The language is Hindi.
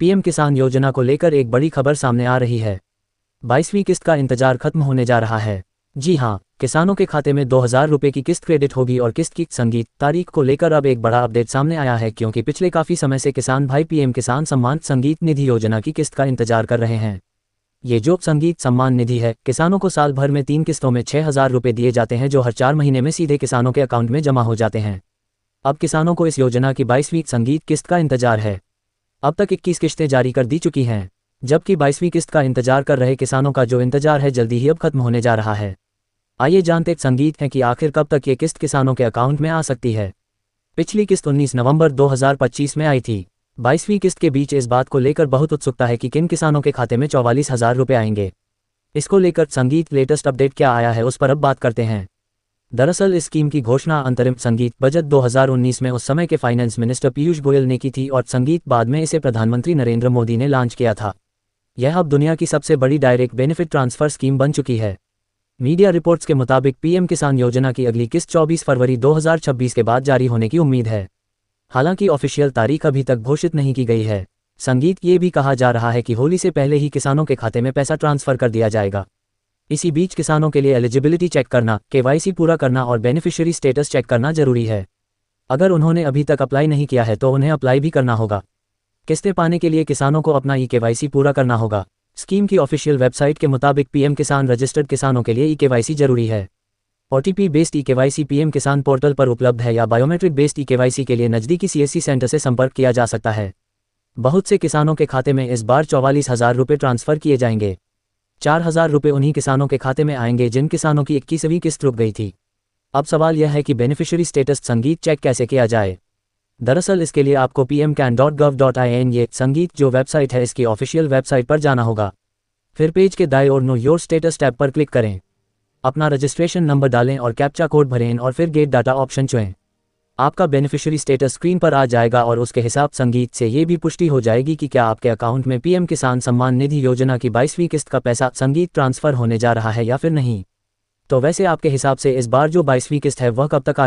पीएम किसान योजना को लेकर एक बड़ी खबर सामने आ रही है। 22वीं किस्त का इंतजार खत्म होने जा रहा है। जी हां, किसानों के खाते में 2000 रुपये की किस्त क्रेडिट होगी और किस्त की संगीत तारीख को लेकर अब एक बड़ा अपडेट सामने आया है, क्योंकि पिछले काफ़ी समय से किसान भाई पीएम किसान सम्मान संगीत निधि योजना की किस्त का इंतजार कर रहे हैं। ये जो संगीत सम्मान निधि है, किसानों को साल भर में 3 किस्तों में 6000 रुपये दिए जाते हैं, जो हर 4 महीने में सीधे किसानों के अकाउंट में जमा हो जाते हैं। अब किसानों को इस योजना की 22वीं संगीत किस्त का इंतजार है। अब तक 21 किस्तें जारी कर दी चुकी हैं, जबकि 22वीं किस्त का इंतजार कर रहे किसानों का जो इंतजार है जल्दी ही अब खत्म होने जा रहा है। आइए जानते संगीत है कि आखिर कब तक ये किस्त किसानों के अकाउंट में आ सकती है। पिछली किस्त 19 नवंबर 2025 में आई थी। 22वीं किस्त के बीच इस बात को लेकर बहुत उत्सुकता है कि किन किसानों के खाते में 44,000 रुपये आएंगे। इसको लेकर संगीत लेटेस्ट अपडेट क्या आया है, उस पर अब बात करते हैं। दरअसल इस स्कीम की घोषणा अंतरिम संगीत बजट 2019 में उस समय के फाइनेंस मिनिस्टर पीयूष गोयल ने की थी और संगीत बाद में इसे प्रधानमंत्री नरेंद्र मोदी ने लॉन्च किया था। यह अब दुनिया की सबसे बड़ी डायरेक्ट बेनिफिट ट्रांसफर स्कीम बन चुकी है। मीडिया रिपोर्ट्स के मुताबिक पीएम किसान योजना की अगली किस्त 24 फरवरी 2026 के बाद जारी होने की उम्मीद है। हालांकि ऑफिशियल तारीख अभी तक घोषित नहीं की गई है। संगीत ये भी कहा जा रहा है कि होली से पहले ही किसानों के खाते में पैसा ट्रांसफर कर दिया जाएगा। इसी बीच किसानों के लिए एलिजिबिलिटी चेक करना, केवाईसी पूरा करना और बेनिफिशियरी स्टेटस चेक करना जरूरी है। अगर उन्होंने अभी तक अप्लाई नहीं किया है तो उन्हें अप्लाई भी करना होगा। किस्तें पाने के लिए किसानों को अपना केवाईसी पूरा करना होगा। स्कीम की ऑफिशियल वेबसाइट के मुताबिक पीएम किसान रजिस्टर्ड किसानों के लिए केवाईसी जरूरी है। ओटीपी बेस्ड केवाईसी पीएम किसान पोर्टल पर उपलब्ध है या बायोमेट्रिक बेस्ड केवाईसी के लिए नज़दीकी सीएससी सेंटर से संपर्क किया जा सकता है। बहुत से किसानों के खाते में इस बार 44,000 रुपये ट्रांसफर किए जाएंगे। 4,000 रुपये उन्हीं किसानों के खाते में आएंगे जिन किसानों की 21वीं किस्त रुक गई थी। अब सवाल यह है कि बेनिफिशियरी स्टेटस संगीत चेक कैसे किया जाए। दरअसल इसके लिए आपको pmcan.gov.in ये संगीत जो वेबसाइट है इसकी ऑफिशियल वेबसाइट पर जाना होगा। फिर पेज के दाएं ओर नो योर स्टेटस टैब पर क्लिक करें, अपना रजिस्ट्रेशन नंबर डालें और कैप्चा कोड भरें और फिर गेट डाटा ऑप्शन चुनें। आपका बेनिफिशियरी स्टेटस स्क्रीन पर आ जाएगा और उसके हिसाब संगीत से ये भी पुष्टि हो जाएगी कि क्या आपके अकाउंट में पीएम किसान सम्मान निधि योजना की 22वीं किस्त का पैसा संगीत ट्रांसफर होने जा रहा है या फिर नहीं। तो वैसे आपके हिसाब से इस बार जो 22वीं किस्त है वह कब तक आ रही है?